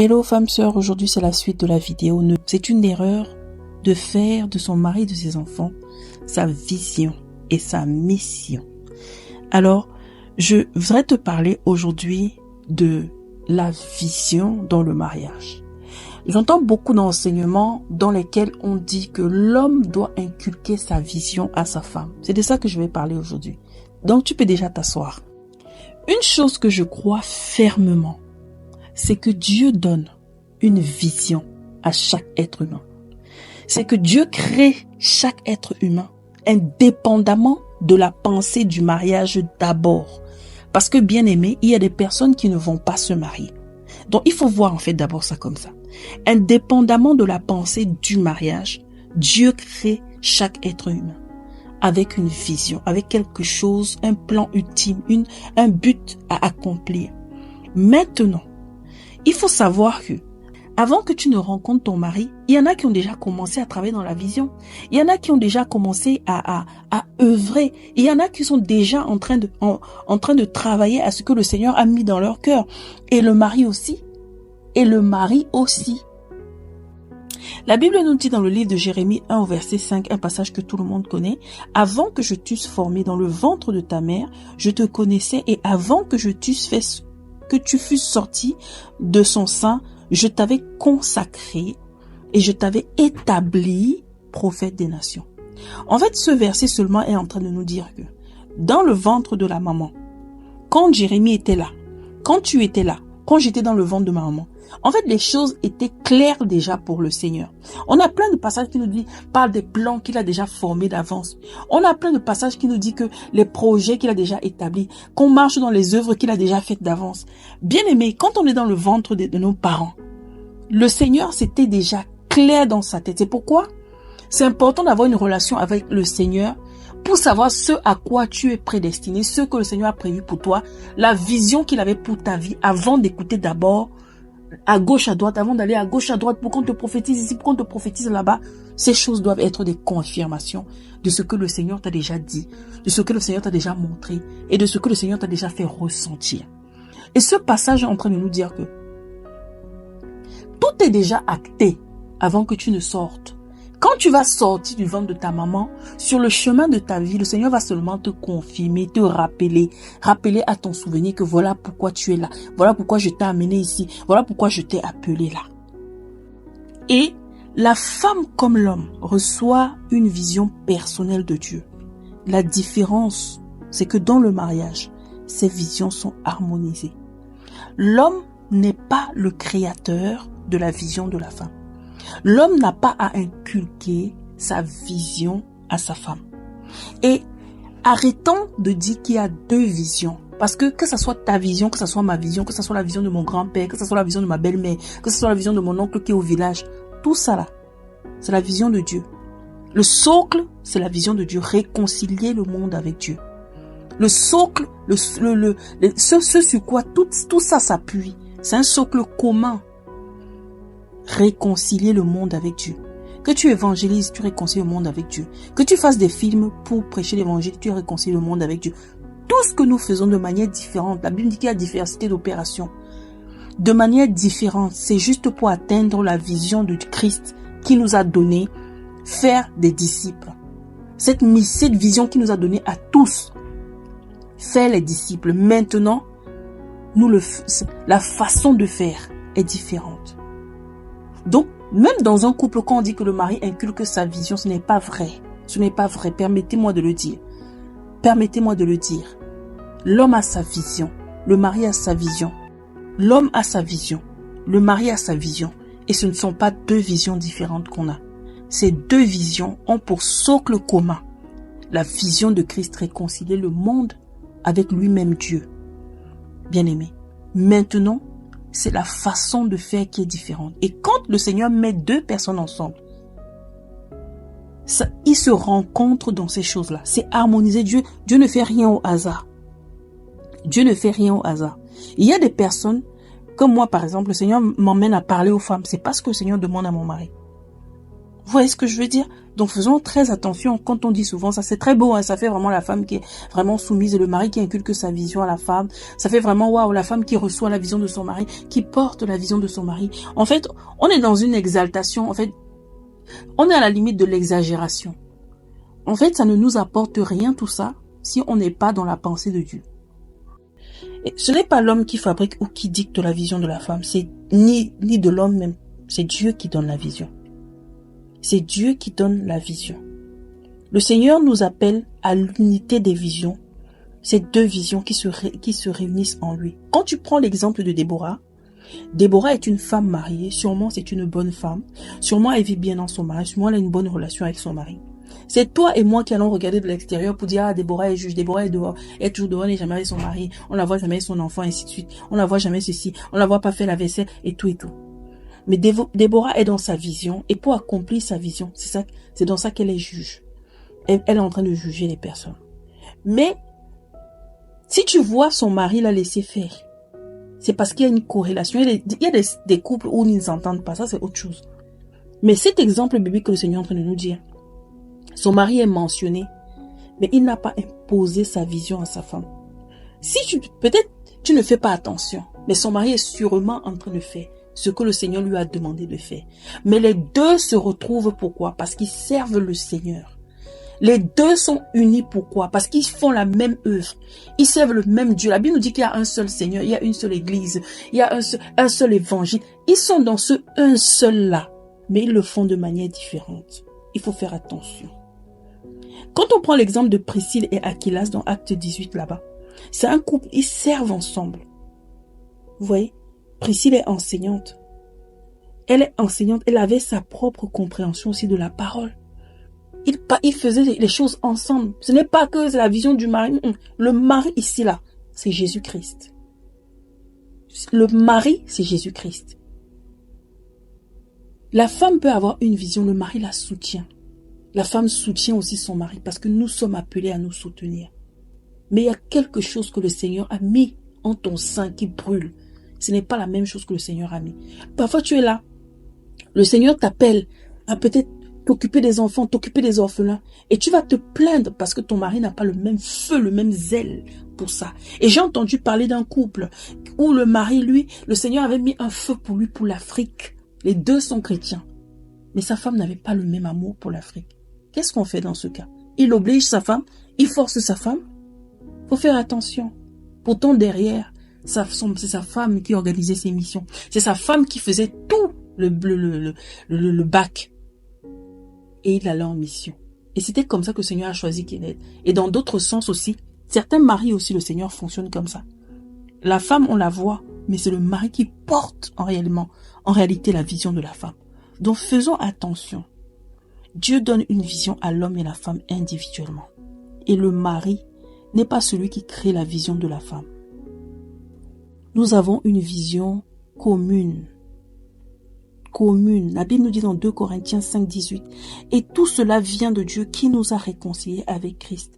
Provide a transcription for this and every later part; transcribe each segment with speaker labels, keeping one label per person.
Speaker 1: Hello femme sœur, aujourd'hui c'est la suite de la vidéo. C'est une erreur de faire de son mari et de ses enfants sa vision et sa mission. Alors, je voudrais te parler aujourd'hui de la vision dans le mariage. J'entends beaucoup d'enseignements dans lesquels on dit que l'homme doit inculquer sa vision à sa femme. C'est de ça que je vais parler aujourd'hui. Donc tu peux déjà t'asseoir. Une chose que je crois fermement, c'est que Dieu donne une vision à chaque être humain. C'est que Dieu crée chaque être humain indépendamment de la pensée du mariage d'abord. Parce que bien aimé, il y a des personnes qui ne vont pas se marier. Donc il faut voir en fait d'abord ça comme ça. Indépendamment de la pensée du mariage, Dieu crée chaque être humain avec une vision, avec quelque chose, un plan ultime, un but à accomplir. Maintenant, il faut savoir que avant que tu ne rencontres ton mari, il y en a qui ont déjà commencé à travailler dans la vision. Il y en a qui ont déjà commencé à œuvrer. Il y en a qui sont déjà en train de travailler à ce que le Seigneur a mis dans leur cœur. Et le mari aussi. Et le mari aussi. La Bible nous dit dans le livre de Jérémie 1 au verset 5, un passage que tout le monde connaît. Avant que je t'eusse formé dans le ventre de ta mère, je te connaissais, et avant que tu fusses sorti de son sein, je t'avais consacré et je t'avais établi prophète des nations. En fait, ce verset seulement est en train de nous dire que dans le ventre de la maman, quand Jérémie était là, quand tu étais là, quand j'étais dans le ventre de ma maman, en fait, les choses étaient claires déjà pour le Seigneur. On a plein de passages qui nous disent, parle des plans qu'il a déjà formés d'avance. On a plein de passages qui nous disent que les projets qu'il a déjà établis, qu'on marche dans les œuvres qu'il a déjà faites d'avance. Bien aimé, quand on est dans le ventre de nos parents, le Seigneur, c'était déjà clair dans sa tête. C'est pourquoi c'est important d'avoir une relation avec le Seigneur pour savoir ce à quoi tu es prédestiné, ce que le Seigneur a prévu pour toi, la vision qu'il avait pour ta vie avant d'écouter d'abord à gauche, à droite, avant d'aller à gauche, à droite, pour qu'on te prophétise ici, pour qu'on te prophétise là-bas. Ces choses doivent être des confirmations de ce que le Seigneur t'a déjà dit, de ce que le Seigneur t'a déjà montré et de ce que le Seigneur t'a déjà fait ressentir. Et ce passage est en train de nous dire que tout est déjà acté avant que tu ne sortes. Quand tu vas sortir du ventre de ta maman, sur le chemin de ta vie, le Seigneur va seulement te confirmer, te rappeler à ton souvenir que voilà pourquoi tu es là, voilà pourquoi je t'ai amené ici, voilà pourquoi je t'ai appelé là. Et la femme comme l'homme reçoit une vision personnelle de Dieu. La différence, c'est que dans le mariage, ces visions sont harmonisées. L'homme n'est pas le créateur de la vision de la femme. L'homme n'a pas à inculquer sa vision à sa femme. Et arrêtons de dire qu'il y a deux visions. Parce que ce soit ta vision, que ce soit ma vision, que ce soit la vision de mon grand-père, que ce soit la vision de ma belle-mère, que ce soit la vision de mon oncle qui est au village, tout ça là, c'est la vision de Dieu. Le socle, c'est la vision de Dieu. Réconcilier le monde avec Dieu. Le socle, ce sur quoi tout ça s'appuie, c'est un socle commun. Réconcilier le monde avec Dieu. Que tu évangélises, tu réconcilies le monde avec Dieu. Que tu fasses des films pour prêcher l'évangile, tu réconcilies le monde avec Dieu. Tout ce que nous faisons de manière différente, la Bible dit qu'il y a diversité d'opérations. De manière différente, c'est juste pour atteindre la vision de Christ qui nous a donné, faire des disciples. Cette vision qui nous a donné à tous, faire les disciples. Maintenant, la façon de faire est différente. Donc, même dans un couple, quand on dit que le mari inculque sa vision, ce n'est pas vrai. Ce n'est pas vrai. Permettez-moi de le dire. Permettez-moi de le dire. L'homme a sa vision. Le mari a sa vision. L'homme a sa vision. Le mari a sa vision. Et ce ne sont pas deux visions différentes qu'on a. Ces deux visions ont pour socle commun la vision de Christ, réconcilier le monde avec lui-même Dieu. Bien-aimé. Maintenant, c'est la façon de faire qui est différente. Et quand le Seigneur met deux personnes ensemble, ils se rencontrent dans ces choses-là. C'est harmoniser. Dieu ne fait rien au hasard. Dieu ne fait rien au hasard. Il y a des personnes, comme moi par exemple, le Seigneur m'emmène à parler aux femmes. C'est pas ce que le Seigneur demande à mon mari. Vous voyez ce que je veux dire? Donc faisons très attention quand on dit souvent ça. C'est très beau, hein, ça fait vraiment la femme qui est vraiment soumise et le mari qui inculque sa vision à la femme. Ça fait vraiment waouh, la femme qui reçoit la vision de son mari, qui porte la vision de son mari. En fait, on est dans une exaltation. En fait, on est à la limite de l'exagération. En fait, ça ne nous apporte rien tout ça si on n'est pas dans la pensée de Dieu. Et ce n'est pas l'homme qui fabrique ou qui dicte la vision de la femme. C'est ni de l'homme même. C'est Dieu qui donne la vision. C'est Dieu qui donne la vision. Le Seigneur nous appelle à l'unité des visions. Ces deux visions qui se réunissent en lui. Quand tu prends l'exemple de Déborah, Déborah est une femme mariée. Sûrement c'est une bonne femme. Sûrement elle vit bien dans son mari. Sûrement elle a une bonne relation avec son mari. C'est toi et moi qui allons regarder de l'extérieur pour dire, ah, Déborah est juge, Déborah est dehors, elle est toujours dehors, elle n'est jamais avec son mari, on la voit jamais avec son enfant, ainsi de suite. On la voit jamais ceci, on la voit pas faire la vaisselle, et tout et tout. Mais Déborah est dans sa vision, et pour accomplir sa vision, c'est dans ça qu'elle est juge. Elle est en train de juger les personnes. Mais, si tu vois son mari la laisser faire, c'est parce qu'il y a une corrélation. Il y a des couples où ils ne s'entendent pas, ça c'est autre chose. Mais cet exemple biblique que le Seigneur est en train de nous dire, son mari est mentionné, mais il n'a pas imposé sa vision à sa femme. Peut-être tu ne fais pas attention, mais son mari est sûrement en train de faire ce que le Seigneur lui a demandé de faire. Mais les deux se retrouvent pourquoi? Parce qu'ils servent le Seigneur. Les deux sont unis pourquoi? Parce qu'ils font la même œuvre. Ils servent le même Dieu. La Bible nous dit qu'il y a un seul Seigneur, il y a une seule église, il y a un seul évangile. Ils sont dans ce un seul-là, mais ils le font de manière différente. Il faut faire attention. Quand on prend l'exemple de Priscille et Aquilas dans Acte 18 là-bas, c'est un couple, ils servent ensemble. Vous voyez, Priscille est enseignante. Elle est enseignante, elle avait sa propre compréhension aussi de la parole. Ils faisaient les choses ensemble. Ce n'est pas que c'est la vision du mari. Le mari ici là, c'est Jésus-Christ. Le mari, c'est Jésus-Christ. La femme peut avoir une vision, le mari la soutient. La femme soutient aussi son mari parce que nous sommes appelés à nous soutenir. Mais il y a quelque chose que le Seigneur a mis en ton sein qui brûle. Ce n'est pas la même chose que le Seigneur a mis. Parfois tu es là. Le Seigneur t'appelle à peut-être t'occuper des enfants, t'occuper des orphelins. Et tu vas te plaindre parce que ton mari n'a pas le même feu, le même zèle pour ça. Et j'ai entendu parler d'un couple où le mari, lui, le Seigneur avait mis un feu pour lui, pour l'Afrique. Les deux sont chrétiens. Mais sa femme n'avait pas le même amour pour l'Afrique. Qu'est-ce qu'on fait dans ce cas? Il oblige sa femme, il force sa femme. Faut faire attention. Pourtant derrière, c'est sa femme qui organisait ses missions. C'est sa femme qui faisait tout le bac. Et il allait en mission. Et c'était comme ça que le Seigneur a choisi qu'il aide. Et dans d'autres sens aussi, certains maris aussi, le Seigneur fonctionne comme ça. La femme, on la voit, mais c'est le mari qui porte en réalité la vision de la femme. Donc faisons attention. Dieu donne une vision à l'homme et la femme individuellement. Et le mari n'est pas celui qui crée la vision de la femme. Nous avons une vision commune. La Bible nous dit dans 2 Corinthiens 5, 18. Et tout cela vient de Dieu qui nous a réconciliés avec Christ.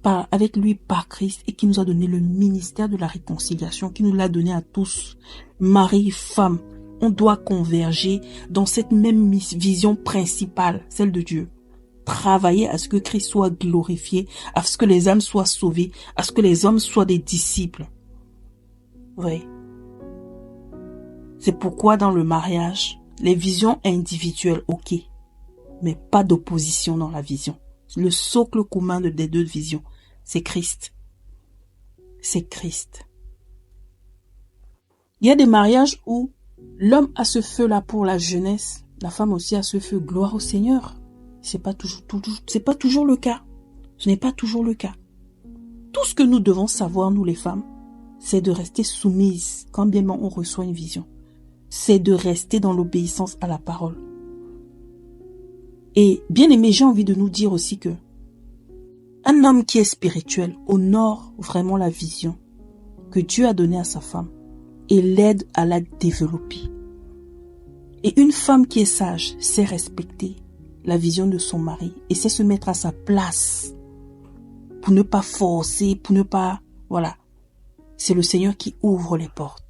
Speaker 1: Avec lui par Christ et qui nous a donné le ministère de la réconciliation, qui nous l'a donné à tous. Mari, femme. On doit converger dans cette même vision principale, celle de Dieu. Travailler à ce que Christ soit glorifié, à ce que les âmes soient sauvées, à ce que les hommes soient des disciples. Oui. C'est pourquoi dans le mariage, les visions individuelles, ok, mais pas d'opposition dans la vision. Le socle commun des deux visions, c'est Christ. C'est Christ. Il y a des mariages où l'homme a ce feu-là pour la jeunesse, la femme aussi a ce feu, gloire au Seigneur. C'est pas toujours le cas. Ce n'est pas toujours le cas. Tout ce que nous devons savoir, nous les femmes, c'est de rester soumises quand bien même on reçoit une vision. C'est de rester dans l'obéissance à la parole. Et bien aimé, j'ai envie de nous dire aussi que un homme qui est spirituel honore vraiment la vision que Dieu a donnée à sa femme et l'aide à la développer. Et une femme qui est sage sait respecter la vision de son mari et sait se mettre à sa place pour ne pas forcer, pour ne pas... Voilà. C'est le Seigneur qui ouvre les portes.